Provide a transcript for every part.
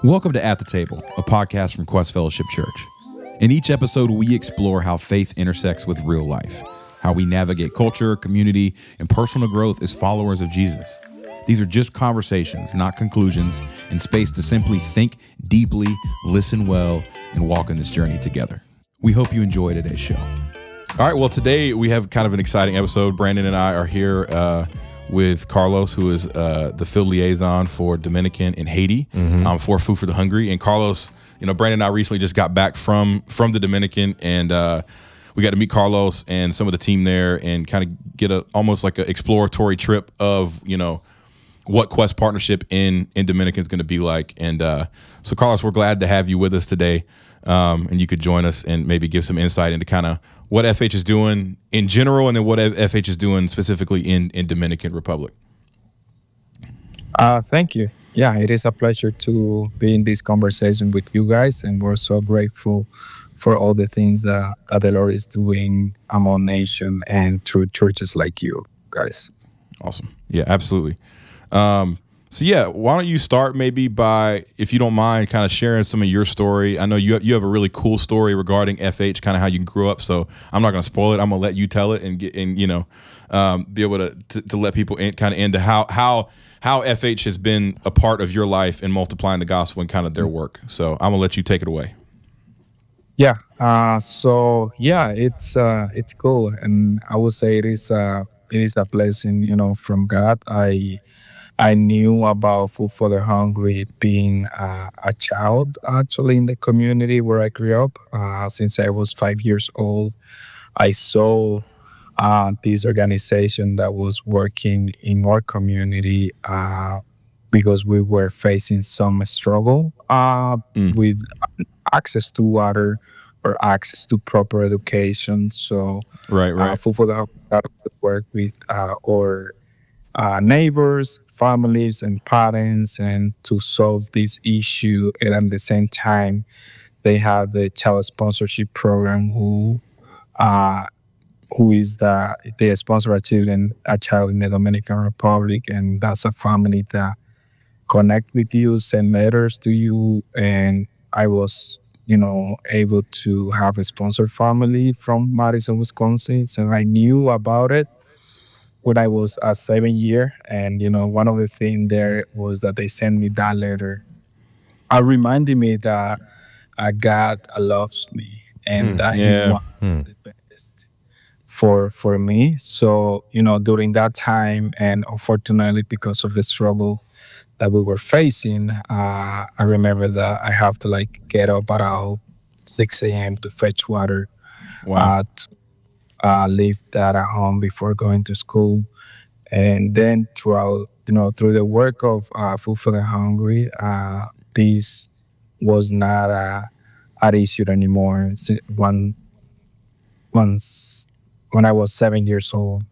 Welcome to At the Table, a podcast from Quest Fellowship Church. In each episode, we explore how faith intersects with real life, how we navigate culture, community, and personal growth as followers of Jesus. These are just conversations, not conclusions, and space to simply think deeply, listen well, and walk in this journey together. We hope you enjoy today's show. All right, well, today we have kind of an exciting episode. Brandon and I are here with Carlos, who is the field liaison for Dominican in Haiti for Food for the Hungry. And Carlos, Brandon and I recently just got back from the Dominican, and we got to meet Carlos and some of the team there and kind of get almost like an exploratory trip of, what Quest partnership in Dominican is going to be like. And so, Carlos, we're glad to have you with us today. And you could join us and maybe give some insight into kind of what FH is doing in general, and then what FH is doing specifically in Dominican Republic. Thank you. Yeah, it is a pleasure to be in this conversation with you guys, and we're so grateful for all the things that the Lord is doing among nation and through churches like you guys. Awesome. Yeah, absolutely. So yeah, why don't you start maybe by, if you don't mind, kind of sharing some of your story. I know you have a really cool story regarding FH, kind of how you grew up. So I'm not going to spoil it. I'm going to let you tell it and be able to let people kind of into how FH has been a part of your life in multiplying the gospel and kind of their work. So I'm going to let you take it away. Yeah. It's cool, and I would say it is a blessing, from God. I knew about Food for the Hungry being a child, actually, in the community where I grew up. Since I was 5 years old, I saw this organization that was working in our community because we were facing some struggle with access to water or access to proper education. So, right. Food for the Hungry started to work with our neighbors, families, and parents, and to solve this issue. And at the same time, they have the child sponsorship program, who is they sponsor a child in the Dominican Republic, and that's a family that connect with you, send letters to you, and I was able to have a sponsored family from Madison, Wisconsin, so I knew about it when I was a 7 year. And, one of the things there was that they sent me that letter, reminding me that God loves me and that He wants the best for me. So, during that time, and unfortunately, because of the struggle that we were facing, I remember that I have to get up at 6 a.m. to fetch water. Wow. Leave that at home before going to school. And then through the work of Food for the Hungry, this was not an issue anymore. Once when I was 7 years old,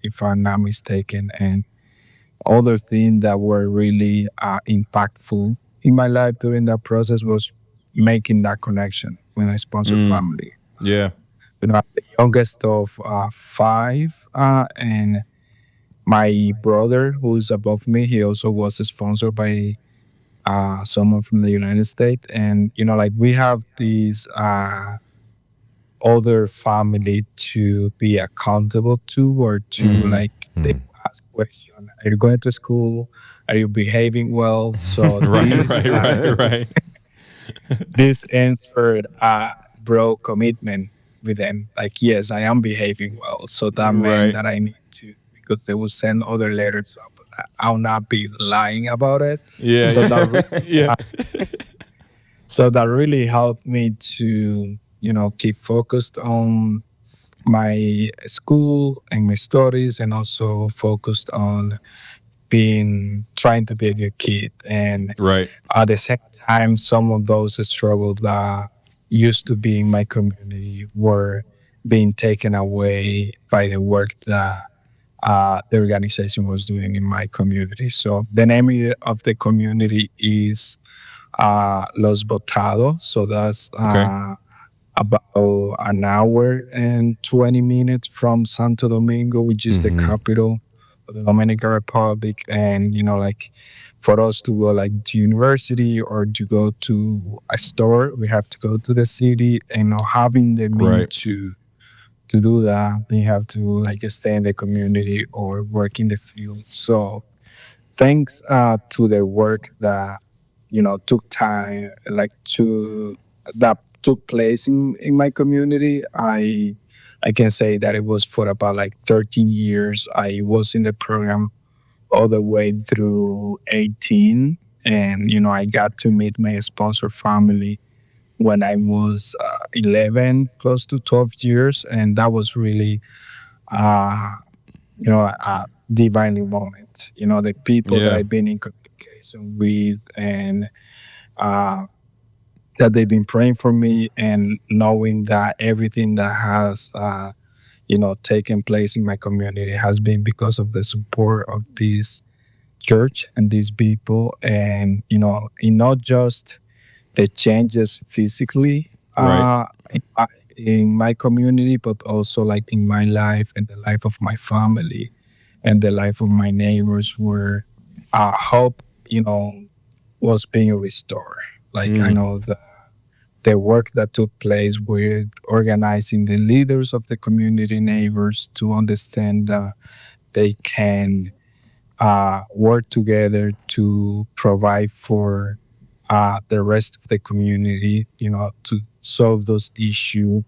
if I'm not mistaken, and other things that were really impactful in my life during that process was making that connection when I sponsored family. Yeah. I'm the youngest of 5, and my brother, who is above me, he also was sponsored by someone from the United States. And, we have these other family to be accountable to, or to they ask questions. Are you going to school? Are you behaving well? So right. This answered bro commitment with them. Yes, I am behaving well. So that meant that I need to, because they will send other letters. I'll not be lying about it. Yeah. So that really helped me to, keep focused on my school and my studies, and also focused on trying to be a good kid. And at the same time, some of those struggles that used to be in my community were being taken away by the work that the organization was doing in my community. So the name of the community is Los Botados. So that's about an hour and 20 minutes from Santo Domingo, which is the capital the Dominican Republic, and like for us to go like to university or to go to a store, we have to go to the city, and having the means Right. to do that, they have to like stay in the community or work in the field. So thanks to the work that took time, like to that took place in my community, I can say that it was for about like 13 years. I was in the program all the way through 18, and I got to meet my sponsor family when I was 11, close to 12 years, and that was really uh, a divinely moment. The people that Yeah. I've been in communication with, and uh, that they've been praying for me, and knowing that everything that has taken place in my community has been because of the support of this church and these people, and not just the changes physically Right. in my community, but also like in my life and the life of my family and the life of my neighbors, where hope was being restored. Like I Mm. know the work that took place with organizing the leaders of the community neighbors to understand that they can work together to provide for the rest of the community, to solve those issues,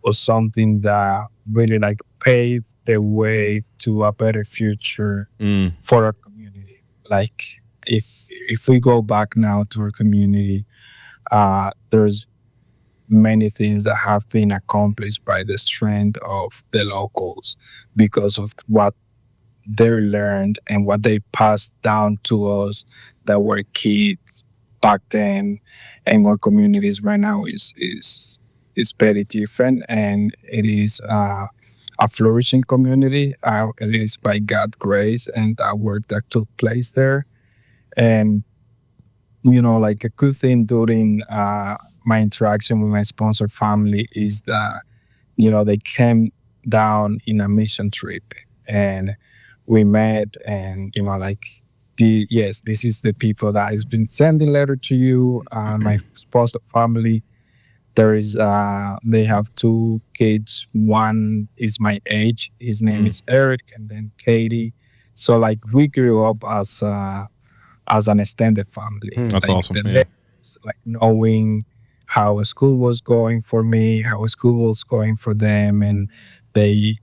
or something that really like pave the way to a better future Mm. for our community. Like if we go back now to our community, there's many things that have been accomplished by the strength of the locals because of what they learned and what they passed down to us that were kids back then. And our communities right now is very different, and it is a flourishing community. It is by God's grace and that work that took place there. And like a good thing during my interaction with my sponsor family is that they came down in a mission trip, and we met, and like yes, this is the people that has been sending letter to you, my sponsor family. There is they have two kids. One is my age, his name Mm. is Eric, and then Katie. So like we grew up as an extended family, That's like awesome. the Yeah. letters, like knowing how school was going for me, how school was going for them, and they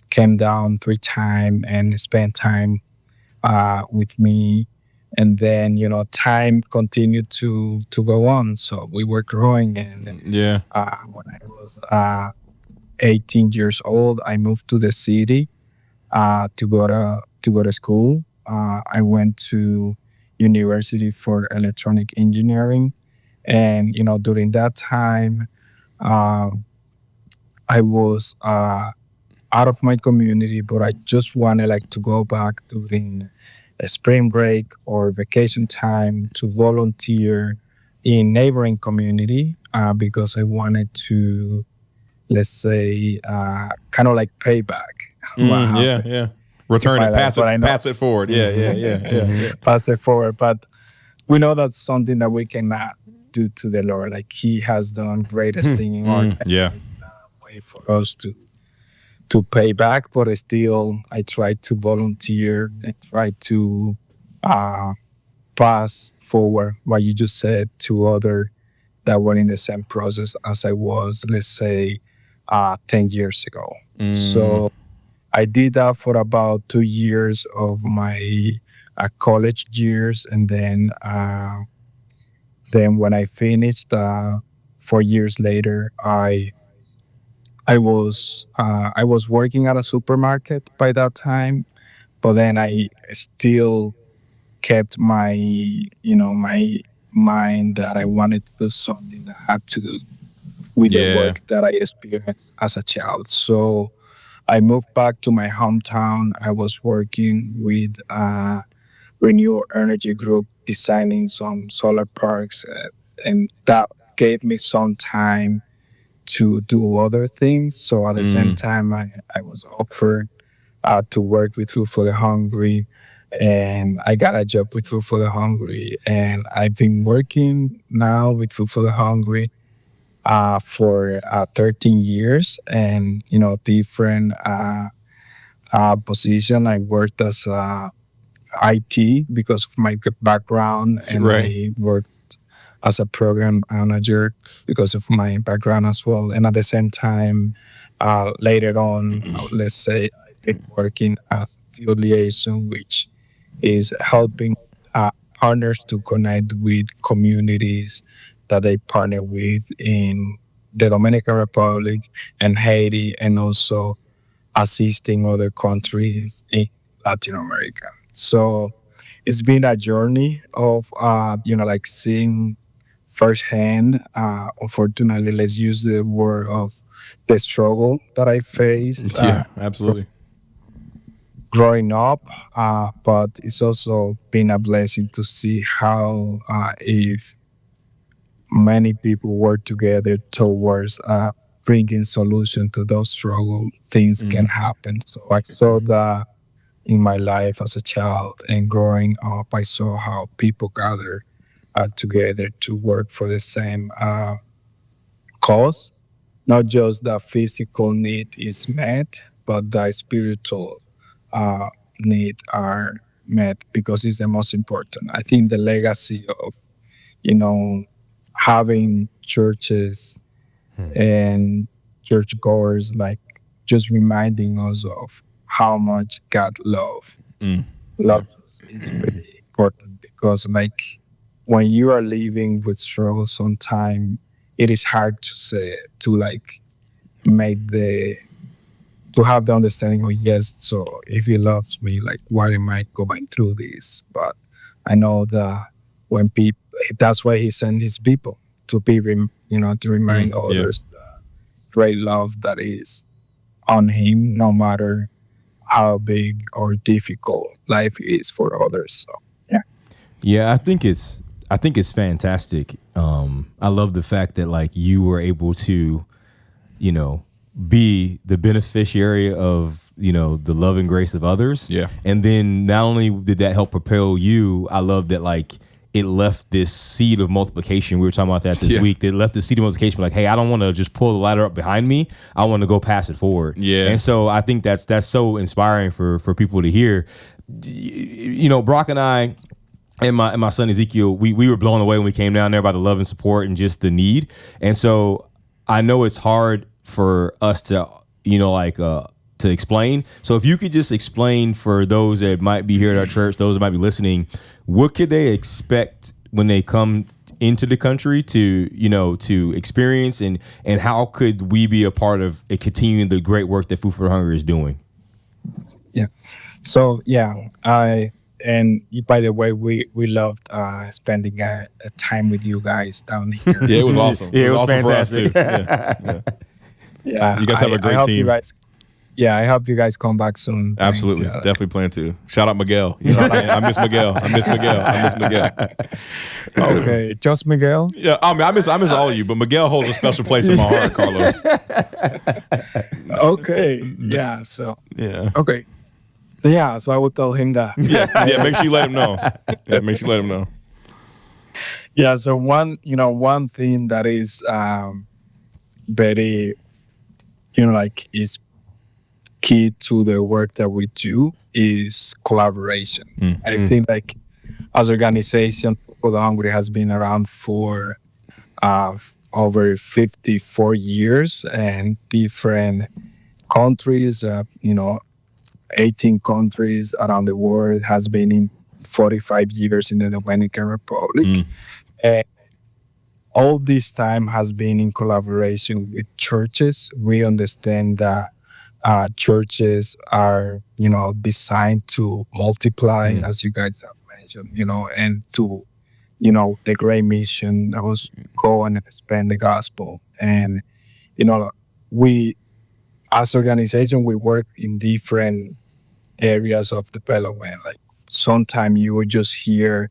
came down 3 times and spent time with me. And then time continued to go on, so we were growing. And Yeah. when I was 18 years old, I moved to the city to go to school. I went to university for electronic engineering, and during that time, um, I was out of my community, but I just wanted like to go back during a spring break or vacation time to volunteer in neighboring community because I wanted to, let's say, kind of like pay back what Yeah. happened Yeah. in Return my it. life. But I know Pass it forward. Yeah. Yeah. Yeah. Yeah. Yeah. pass it forward. But we know that's something that we cannot do to the Lord. Like He has done greatest thing in our life. Yeah. There's not a way for us to pay back, but still, I try to volunteer and try to uh, pass forward what you just said to other that were in the same process as I was, let's say, 10 years ago. Mm. So I did that for about 2 years of my college years, and then when I finished, 4 years later, I was working at a supermarket by that time, but then I still kept my mind that I wanted to do something that had to do with the Yeah. work that I experienced as a child. So I moved back to my hometown. I was working with Renewable Energy Group, designing some solar parks, and that gave me some time to do other things. So at the same Mm. time, I was offered to work with Food for the Hungry, and I got a job with Food for the Hungry, and I've been working now with Food for the Hungry for 13 years, and different position. I worked as IT because of my background, and Right. I worked as a program manager because of my background as well. And at the same time, later on, let's say I've been working as field liaison, which is helping partners to connect with communities that they partner with in the Dominican Republic and Haiti, and also assisting other countries in Latin America. So it's been a journey of like seeing firsthand. Unfortunately, let's use the word of the struggle that I faced Yeah, absolutely. growing up. But it's also been a blessing to see how if many people work together towards bringing solution to those struggles, things can happen. So I saw that in my life as a child, and growing up, I saw how people gather together to work for the same cause. Not just the physical need is met, but the spiritual uh, need are met, because it's the most important. I think the legacy of you know having churches and churchgoers, like, just reminding us of how much God Yeah. loves us is really important, because, like, when you are living with struggles sometimes, it is hard to say, to like make the to have the understanding of, yes, so if he loves me, like, why am I going through this? But I know that when people, that's why he sent his people to be to remind Yeah. others the great love that is on him, no matter how big or difficult life is for others. So yeah. Yeah, I think it's fantastic. I love the fact that like you were able to, you know, be the beneficiary of, you know, the love and grace of others. Yeah. And then not only did that help propel you, I love that like it left this seed of multiplication. We were talking about that this Yeah. week. It left the seed of multiplication like, hey, I don't want to just pull the ladder up behind me. I want to go pass it forward. Yeah. And so I think that's so inspiring for people to hear. You know, Brock and I and my son Ezekiel, we were blown away when we came down there by the love and support and just the need. And so I know it's hard for us to, you know, like to explain. So if you could just explain for those that might be here at our church, those that might be listening, what could they expect when they come into the country to, you know, to experience, and how could we be a part of continuing the great work that Food for the Hungry is doing? Yeah. So yeah, and by the way, we loved spending a time with you guys down here. Yeah, it was awesome. Yeah, it was it was awesome for us too. fantastic. Yeah. Yeah, You guys have a I great hope team. You guys, yeah, I hope you guys come back soon. Thanks, Absolutely. yeah. Definitely plan to. Shout out Miguel. You know what I'm saying? I miss Miguel. I miss Miguel. I miss Miguel. Okay, just Miguel. Yeah, I miss all of you, but Miguel holds a special place in my heart, Carlos. Okay, yeah. So Yeah. okay, so yeah, so I will tell him that. Yeah, make sure you let him know. Yeah, make sure you let him know. Yeah. So one thing that is very like is key to the work that we do is collaboration. I think, like, as organization for the Hungry has been around for over 54 years, and different countries, 18 countries around the world, has been in 45 years in the Dominican Republic. And all this time has been in collaboration with churches. We understand that churches are, designed to multiply, as you guys have mentioned, and to, the great mission that was go and expand the gospel. And, we, as organization, we work in different areas of development. Like, sometimes you will just hear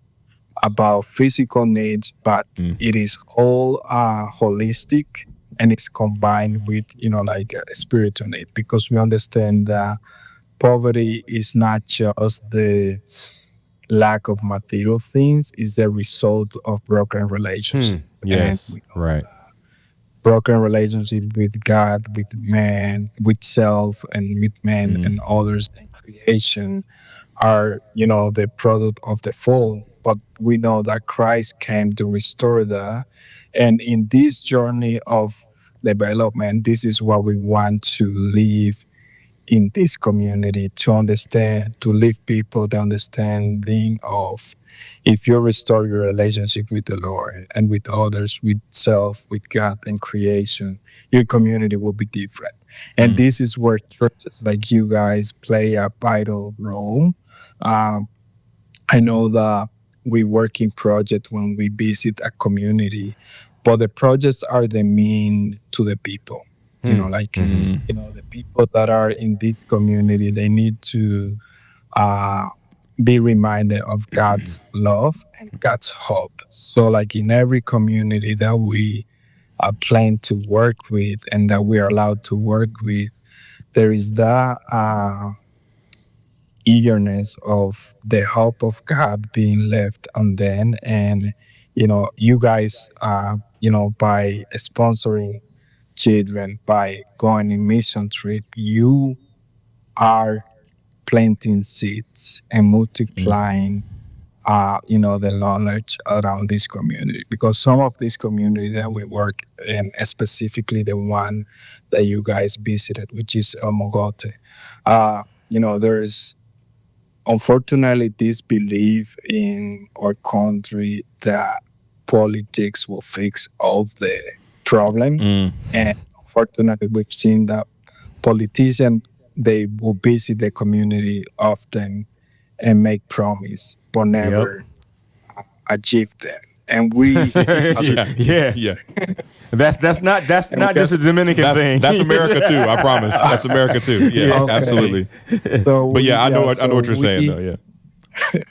about physical needs, but it is all holistic, and it's combined with, like a spiritual need, because we understand that poverty is not just the lack of material things, it's the result of broken relationship. And Yes. we know Right. broken relationship with God, with man, with self, and with man and others and creation are, the product of the fall. But we know that Christ came to restore that. And in this journey of development, this is what we want to live in this community, to understand, to leave people the understanding of, if you restore your relationship with the Lord and with others, with self, with God and creation, your community will be different. And this is where churches like you guys play a vital role. Um, I know that we work in project when we visit a community, but the projects are the mean to the people. Like, the people that are in this community, they need to uh, be reminded of God's love and God's hope. So, like in every community that we plan to work with and that we are allowed to work with, there is that eagerness of the hope of God being left on them. And, you guys, by sponsoring children, by going in mission trip, you are planting seeds and multiplying, the knowledge around this community. Because some of this community that we work in, specifically the one that you guys visited, which is El Mogote, there's unfortunately this belief in our country that politics will fix all the problem. And unfortunately, we've seen that politicians, they will visit the community often and make promise, but Yep. never achieve them. And we, as a Yeah. Yes. Yeah. That's not just a Dominican thing. That's America too. I promise. That's America too. Yeah, Okay. absolutely. so But yeah, I know so what you're saying we- though. Yeah.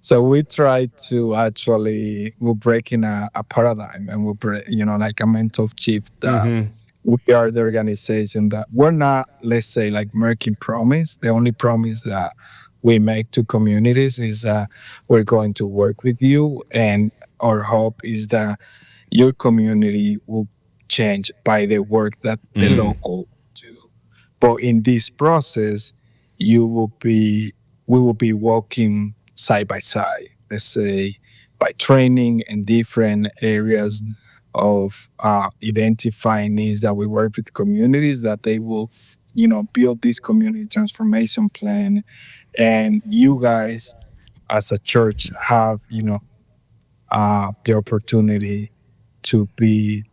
So we try to actually, we're breaking a paradigm, and we're like a mental shift that we are the organization that we're not, let's say, like making promise. The only promise that we make to communities is that we're going to work with you, and our hope is that your community will change by the work that the local do. But in this process, you will be, we will be walking side by side, let's say, by training in different areas of identifying needs that we work with communities that they will, build this community transformation plan. And you guys, as a church, have, the opportunity to be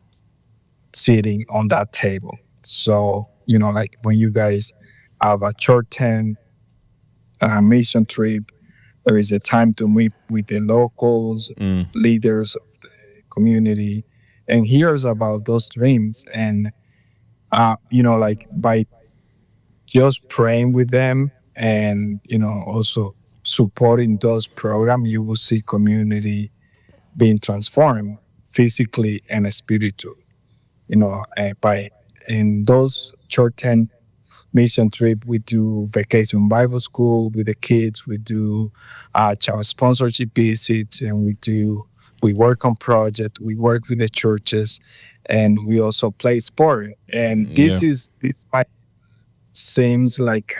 sitting on that table. So, like when you guys have a short term mission trip, there is a time to meet with the locals, leaders of the community, and hears about those dreams. And, like by just praying with them and, also supporting those programs, you will see community being transformed physically and spiritually. By in those short-term mission trip, we do vacation Bible school with the kids. We do child sponsorship visits, and we work on project. We work with the churches, and we also play sport. And Yeah. this might seems like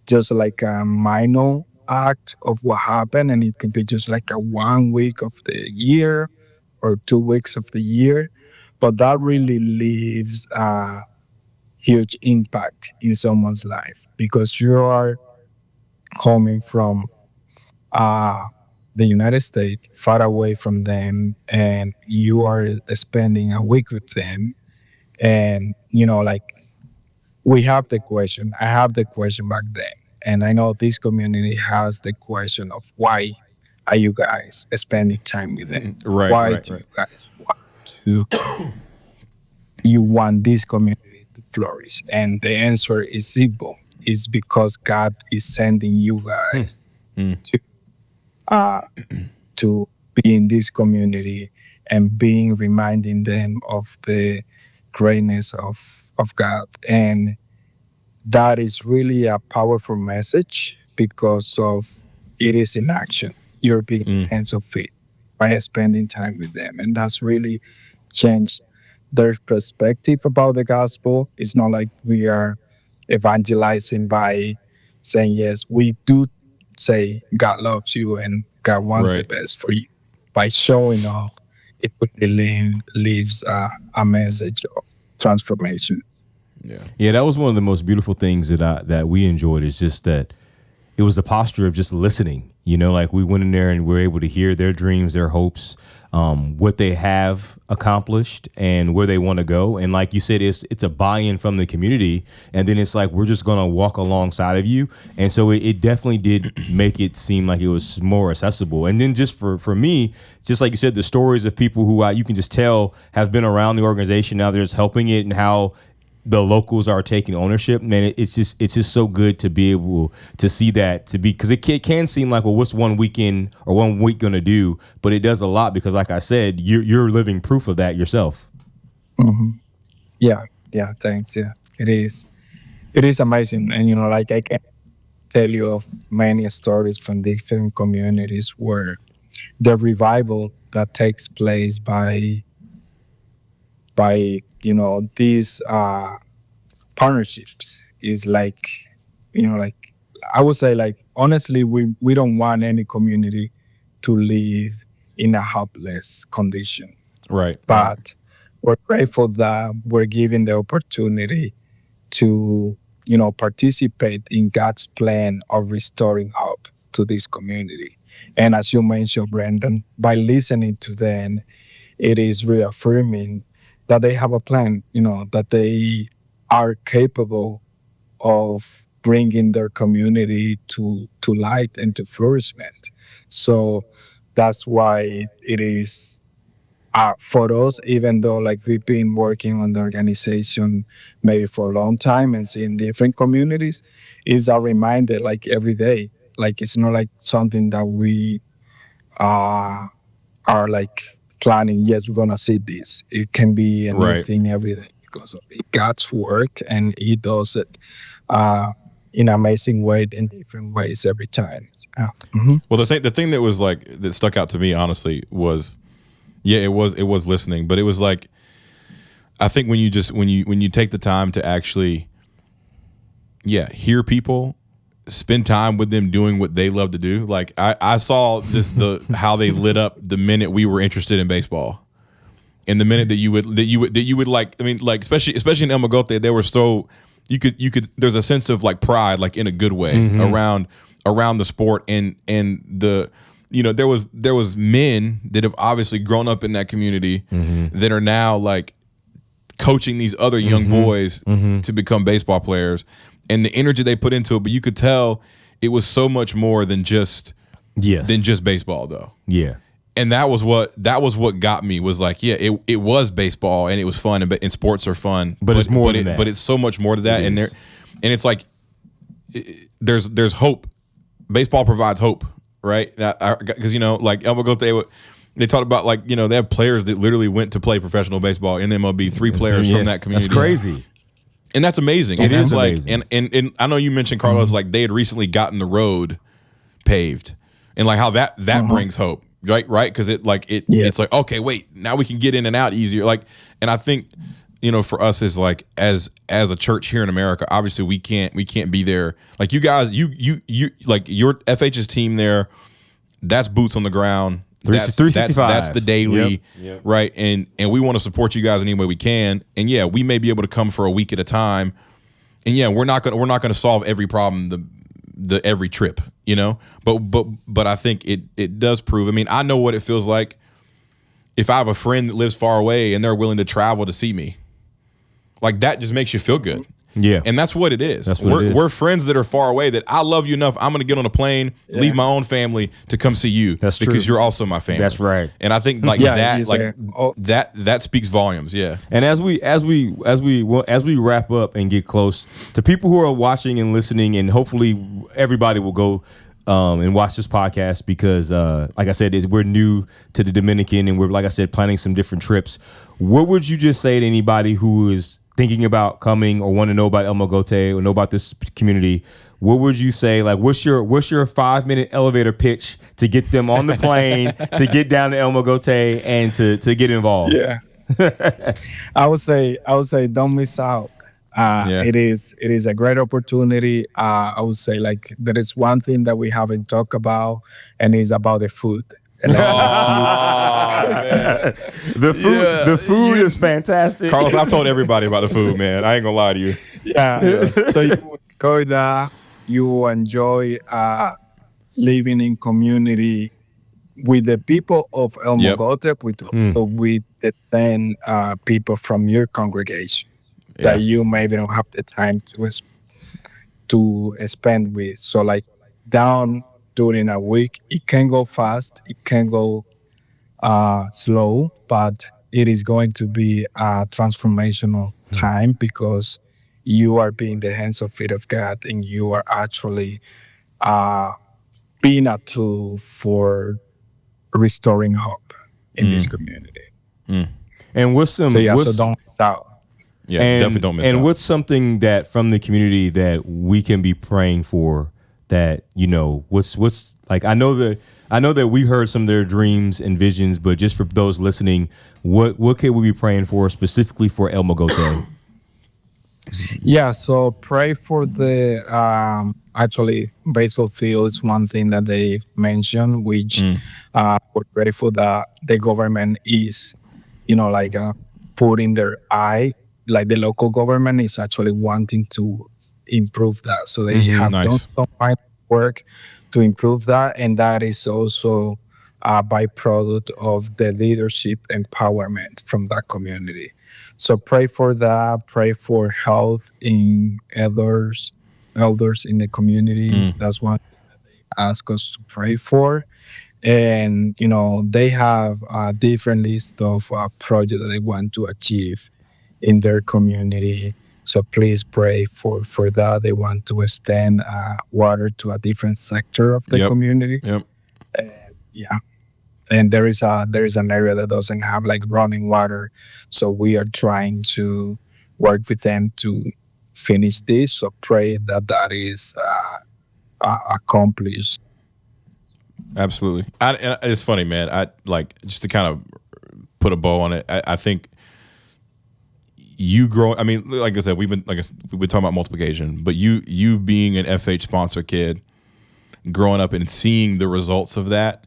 just like a minor act of what happened, and it can be just like a 1 week of the year or 2 weeks of the year, but that really leaves a huge impact in someone's life because you are coming from uh, the United States, far away from them, and you are spending a week with them. And, like we have the question, I have the question back then. And I know this community has the question of why are you guys spending time with them? Right, Why right, do right. you guys want to you want this community to flourish? And the answer is simple. It's because God is sending you guys to uh, to be in this community and being reminding them of the greatness of God. And that is really a powerful message because of it is in action. You're being hands of faith by spending time with them, and that's really changed their perspective about the gospel. It's not like we are evangelizing by saying yes, we do say God loves you and God wants the Right. best for you. By showing up, it really leaves a message of transformation. Yeah. Yeah, that was one of the most beautiful things that we enjoyed. Is just that it was the posture of just listening. You know, like we went in there and we were able to hear their dreams, their hopes, what they have accomplished, and where they want to go. And like you said, it's a buy-in from the community, and then it's like we're just gonna walk alongside of you. And so it definitely did make it seem like it was more accessible. And then just for me, just like you said, the stories of people who you can just tell have been around the organization now, they're just helping it, and how the locals are taking ownership. Man, it's just so good to be able to see that, to be, because it can seem like, well, what's one weekend or 1 week gonna do? But it does a lot, because like I said, you're living proof of that yourself. Yeah, yeah, thanks. Yeah, it is amazing. And like I can tell you of many stories from different communities where the revival that takes place by these partnerships is like, like I would say, like, honestly, we don't want any community to live in a hopeless condition, Right. but we're grateful that we're given the opportunity to participate in God's plan of restoring hope to this community. And as you mentioned, Brandon, by listening to them, it is reaffirming that they have a plan, that they are capable of bringing their community to light and to flourishment. So that's why it is, for us, even though like we've been working on the organization maybe for a long time and seeing different communities, is a reminder, like, every day. Like, it's not like something that we uh, are like planning, yes, we're gonna see this. It can be a new Right. thing every day because of God's work, and He does it in an amazing way, in different ways every time. Well, the thing that was like that stuck out to me, honestly, was, yeah, it was listening, but it was like, I think when you take the time to actually, yeah, hear people, spend time with them doing what they love to do. Like I saw how they lit up the minute we were interested in baseball, and the minute that you would like, I mean, like, especially in El Mogote, they were so, you could there's a sense of like pride, like in a good way, around the sport, and the, there was men that have obviously grown up in that community that are now like coaching these other young boys to become baseball players, and the energy they put into it. But you could tell it was so much more than just baseball, though. Yeah. And that was what got me, was like, yeah, it was baseball and it was fun, and sports are fun, but it's more than that. But it's so much more to that, and it's like there's hope. Baseball provides hope, right? Because like El Mogote, they talked about, like, they have players that literally went to play professional baseball in the MLB. 3 players from that community. That's crazy. And that's amazing. It is like, amazing. And I know you mentioned, Carlos, like they had recently gotten the road paved, and like how that brings hope, right? Because it's like, okay, wait, now we can get in and out easier. Like, and I think, for us, is like, as a church here in America, obviously we can't be there. Like, you guys, you like your FH's team there, that's boots on the ground. That's 365. That's the daily, Yep. right? And we want to support you guys any way we can. And yeah, we may be able to come for a week at a time. And yeah, we're not gonna solve every problem the every trip, But I think it does prove. I mean, I know what it feels like if I have a friend that lives far away and they're willing to travel to see me. Like, that just makes you feel good. Yeah. And that's what it is. That's what it is. We're friends that are far away, that I love you enough, I'm going to get on a plane, leave my own family to come see you. That's because true. you're also my family. That's right. And I think like that speaks volumes. Yeah. And as we wrap up and get close to people who are watching and listening, and hopefully everybody will go and watch this podcast, because like I said, we're new to the Dominican, and we're, like I said, planning some different trips. What would you just say to anybody who is thinking about coming or want to know about El Mogote or know about this community, what would you say? Like, what's your 5-minute elevator pitch to get them on the plane to get down to El Mogote and to get involved? Yeah. I would say don't miss out. It is a great opportunity. I would say like there is one thing that we haven't talked about, and it's about the food. And the food is fantastic. Carlos, I've told everybody about the food, man. I ain't gonna lie to you. Yeah. So you go there, you enjoy living in community with the people of El Mogote, with the 10 people from your congregation that you maybe don't have the time to spend with. So like down during a week, it can go fast, it can go slow, but it is going to be a transformational time because you are being the hands and feet of God, and you are actually being a tool for restoring hope in this community. And what's some? So don't miss out. Yeah, definitely don't miss out. And what's something that from the community that we can be praying for? That what's like? I know that we heard some of their dreams and visions, but just for those listening, what can we be praying for specifically for El Mogote? Yeah, so pray for the actually baseball field is one thing that they mentioned, which we're grateful that the government is, putting their eye, like the local government is actually wanting to improve that. So they have done some fine work to improve that, and that is also a byproduct of the leadership empowerment from that community. So pray for that. Pray for health in elders in the community. That's what they ask us to pray for. And they have a different list of projects that they want to achieve in their community. So please pray for that. They want to extend water to a different sector of the community. And there is an area that doesn't have like running water. So we are trying to work with them to finish this. So pray that is accomplished. Absolutely. It's funny, man. I like, just to kind of put a bow on it. I think you grow. I mean, like I said, we've been talking about multiplication, but you being an FH sponsor kid, growing up and seeing the results of that,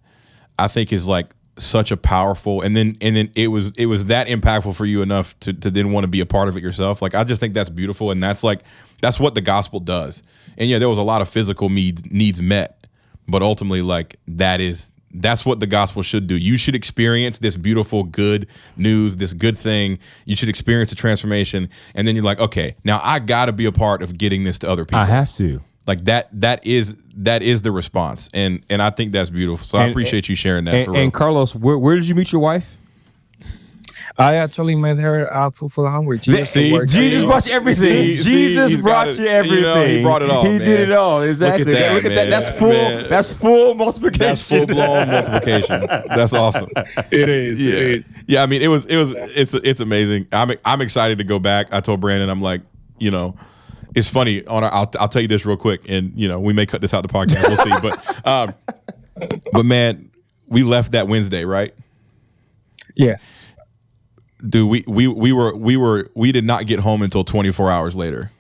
I think is like such a powerful. And then it was that impactful for you enough to then want to be a part of it yourself. Like, I just think that's beautiful, and that's what the gospel does. And yeah, there was a lot of physical needs met, but ultimately, like, that's what the gospel should do. You should experience this beautiful, good news, this good thing. You should experience the transformation. And then you're like, okay, now I got to be a part of getting this to other people. I have to. Like that is the response. And I think that's beautiful. So I appreciate you sharing that. For real. And Carlos, where did you meet your wife? I actually met her out for Hungry. Jesus brought you everything. Jesus brought you everything. He brought it all. He did it all. Exactly. Look at that. That's full. Man. That's full multiplication. That's full blown multiplication. That's awesome. It is. Yeah. It is. Yeah. I mean, it's amazing. I'm excited to go back. I told Brandon, I'm like, it's funny. I'll tell you this real quick, and we may cut this out the podcast. We'll see. But man, we left that Wednesday, right? Yes. Dude, we did not get home until 24 hours later.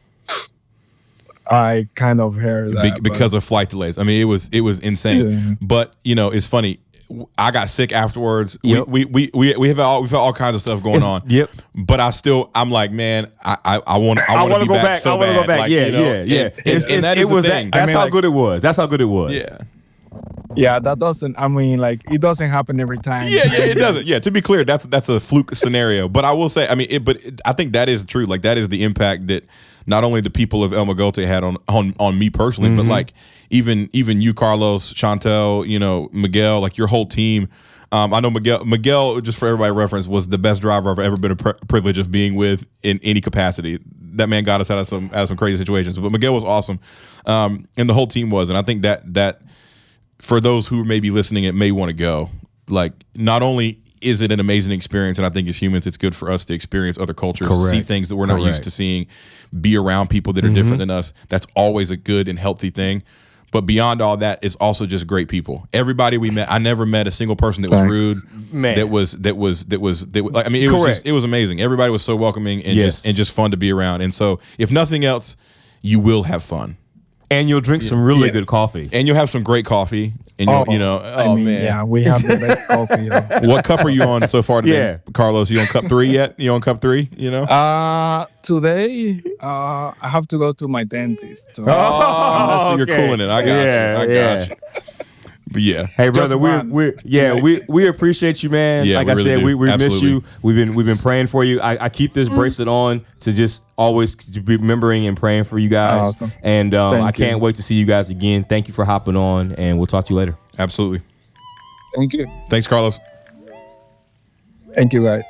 I kind of heard that because of flight delays. I mean, it was insane. Yeah. But it's funny. I got sick afterwards. Yep. We've had all kinds of stuff going on. Yep. But I'm like, man, I want to go back. So I want to go back. Like, yeah. And that is the thing. That's how good it was. That's how good it was. Yeah. Yeah, that doesn't. I mean, like, it doesn't happen every time. Yeah, it doesn't. Yeah, to be clear, that's a fluke scenario. But I will say, I mean, I think that is true. Like, that is the impact that not only the people of El Mogote had on me personally, but like even you, Carlos, Chantel, Miguel, like your whole team. I know Miguel, just for everybody reference, was the best driver I've ever been a privilege of being with in any capacity. That man got us out of some crazy situations. But Miguel was awesome, and the whole team was. And I think that for those who may be listening and may want to go, like, not only is it an amazing experience. And I think as humans, it's good for us to experience other cultures, Correct. see things that we're not used to seeing, be around people that are different than us. That's always a good and healthy thing. But beyond all that, it's also just great people. Everybody we met, I never met a single person that was rude. Man. That was like, I mean, it was amazing. Everybody was so welcoming and just fun to be around. And so, if nothing else, you will have fun. And you'll drink some really good coffee. And you'll have some great coffee. And man. Yeah, we have the best coffee. What cup are you on so far today, Carlos? You on cup 3 yet? You on cup 3? You know? Today, I have to go to my dentist. So, so you're cooling it. I got you. But yeah, hey brother, we appreciate you, man. Yeah, like we I really said, do. we miss Absolutely. you. We've been praying for you. I keep this bracelet on to just always be remembering and praying for you guys. Awesome. And I can't wait to see you guys again. Thank you for hopping on, and we'll talk to you later. Absolutely. Thank you. Thanks, Carlos. Thank you, guys.